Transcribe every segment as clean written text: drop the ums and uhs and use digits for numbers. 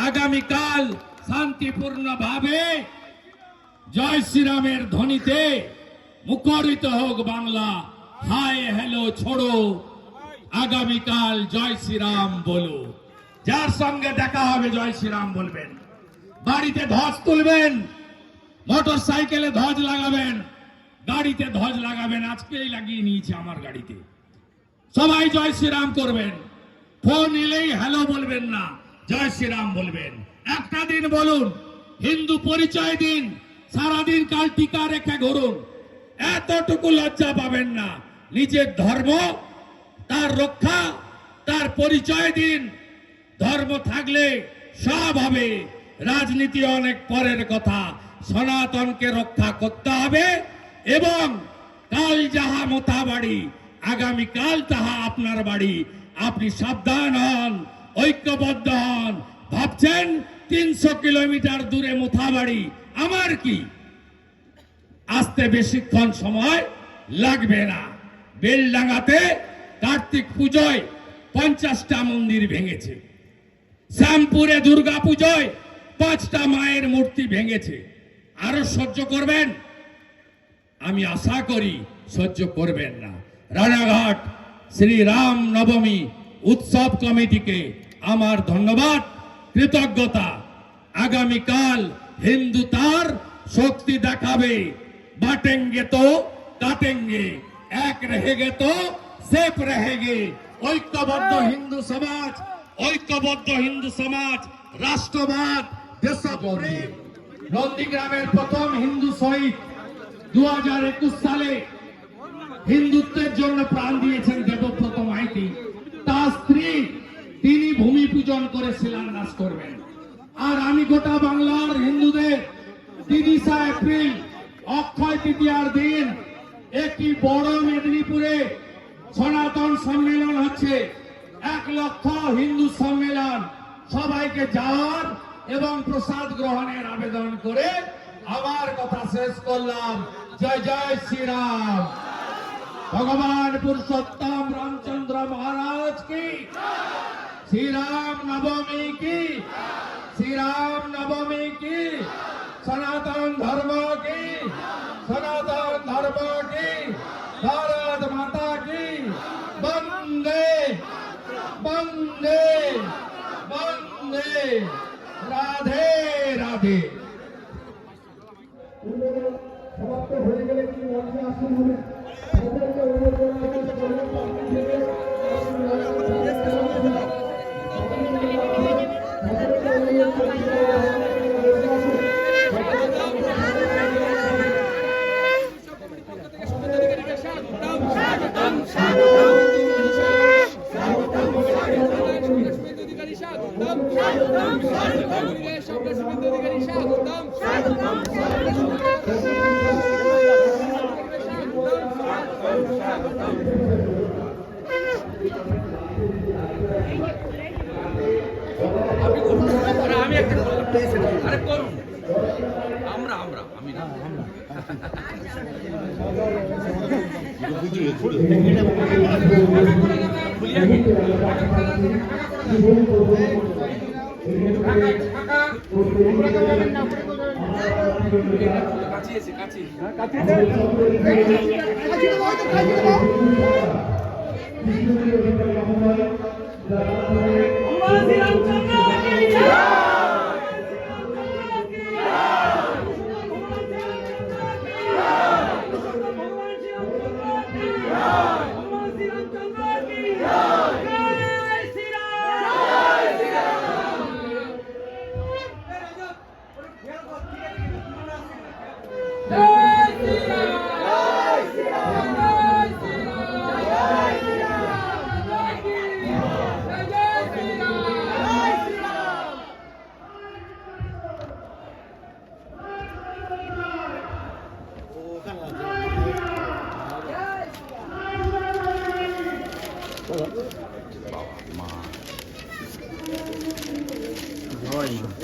আগামীকাল শান্তিপূর্ণ ভাবে জয় শ্রীরামের ধ্বনিতে মুখরিত হোক বাংলা। হাই হ্যালো ছোড়ো, আগামীকাল জয় শ্রীরাম বলো। যার সঙ্গে দেখা হবে জয় শ্রীরাম বলবেন, বাড়িতে ধ্বজ তুলবেন, মোটর সাইকেলে ধ্বজ লাগাবেন, গাড়িতে ধ্বজ লাগাবেন। আজকেই লাগিয়ে নিয়েছে আমার গাড়িতে। সবাই জয় শ্রীরাম করবেন। ফোন এলেই হ্যালো বলবেন না, জয় শ্রীরাম বলবেন। একটা দিন বলুন, হিন্দু পরিচয় দিন, সারাদিন কাল টিকা রেখে ঘুরুন। এতটুকু লজ্জা পাবেন না। নিজের ধর্ম, তার রক্ষা, তার পরিচয় দিন। ধর্ম থাকলে সব হবে, রাজনীতি অনেক পরের কথা। সনাতনকে রক্ষা করতে হবে এবং কাল যাহা মোথা বাড়ি, আগামীকাল তাহা আপনার বাড়ি। আপনি সাবধান হন, ঐক্যবদ্ধ হন। ভাবছেন 300 কিলোমিটার দূরে মোথাবাড়ি, আমার কি? আসতে বেশিক্ষণ সময় লাগবে না। বেলডাঙ্গাতে কার্তিক পুজোয় 50টা মন্দির ভেঙেছে, শ্যামপুরে দুর্গা পুজোয় 5টা মায়ের মূর্তি ভেঙেছে। আরো সহ্য করবেন? আমি আশা করি সহ্য করবেন না। রানাঘাট শ্রীরাম নবমী উৎসব কমিটিকে আমার ধন্যবাদ, কৃতজ্ঞতা। আগামীকাল হিন্দু তার শক্তি দেখাবে। বাটেঙ্গে তো কাটেঙ্গে, এক रहेगे তো সেফ रहेगे। ঐক্যবদ্ধ হিন্দু সমাজ, ঐক্যবদ্ধ হিন্দু সমাজ, রাষ্ট্রবাদ, দেশপ্রেম। নন্দীগ্রামের প্রথম হিন্দু শহীদ 2021 সালে হিন্দুত্বের জন্য প্রাণ দিয়েছেন দেবব্রত মাইতি। তার স্ত্রী, তিনি ভূমি পূজন করে শিলান্যাস করবেন। আর আমি গোটা বাংলার হিন্দুদের 30 এপ্রিল অক্ষয় তৃতীয়ার দিন একটি বড় মেদিনীপুরে সনাতন সম্মেলন হচ্ছে। 1 লক্ষ হিন্দু সম্মেলন। সবাইকে যাওয়ার এবং প্রসাদ গ্রহণের আবেদন করে আমার কথা শেষ করলাম। জয় জয় শ্রীরাম। ভগবান পুরুষোত্তম রামচন্দ্র মহারাজ কি, শ্রীরাম নবমী কি, শ্রীরাম নবমী কি, সনাতন ধর্ম কি, সনাতন ধর্ম কি, ভারত মাতা কি। বন্দে বন্দে বন্দে, রাধে রাধে। সমাপ্ত হয়ে গেলে কি মঞ্চে আসুন হবে। আমি একটা আরে করুন, আমরা আমরা আমি না কাছে কাছে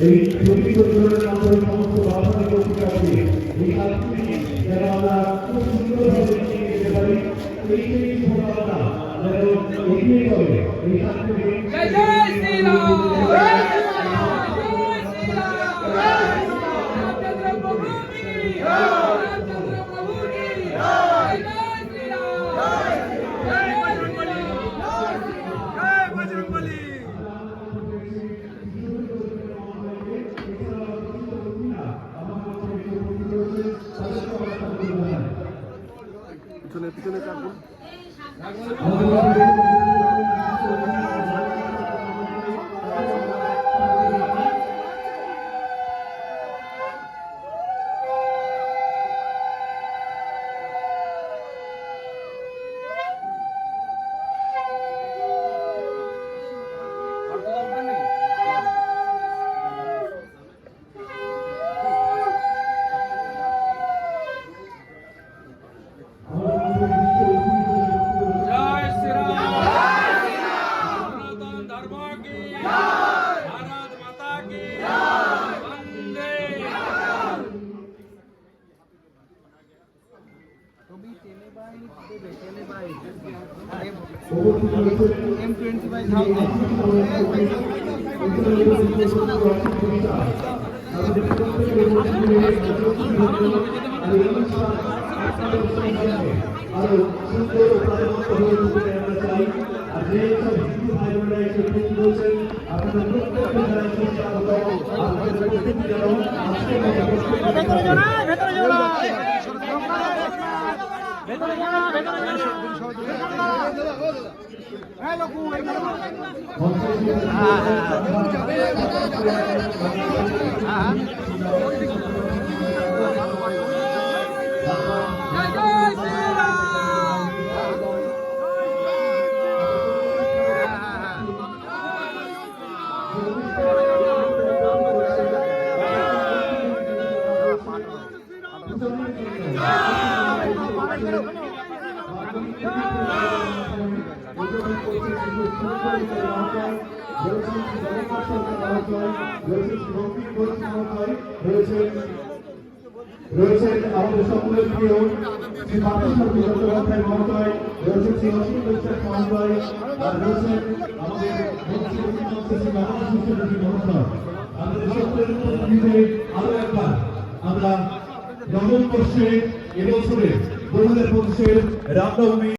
এই ছবি পরিচালনার আমাদের সমস্ত বাধা থেকে আছে। এই কাজটি যারা আমরা খুব সুন্দরভাবে নিয়ে যেতে পারি, এই সম্ভাবনা যেন এগিয়ে চলে। এই কাজটি আরো সুন্দর প্রাণবন্ত হয়ে উঠতে আমরা চাই। আর যে সব হিন্দু ভাই বোনেরা এসে ভোট বলছেন, আপনাদের প্রত্যেককে জানাই সুস্বাগত। আপনাদের প্রত্যেককে জানাই আজকের মতো রয়েছেন আমাদের সকলের প্রিয় শ্রী পার্থসারথী চট্টোপাধ্যায় মহোদয়, রয়েছেন শ্রী অসীম বিশ্বাস মহোদয়, আর রয়েছেন আমাদের শ্রী মহাশিষ্যী মহোদয়। আমাদের সকলের উপস্থিতিতে আরো একবার আমরা নবম বর্ষে এবছরে 2025-এর রামনবমী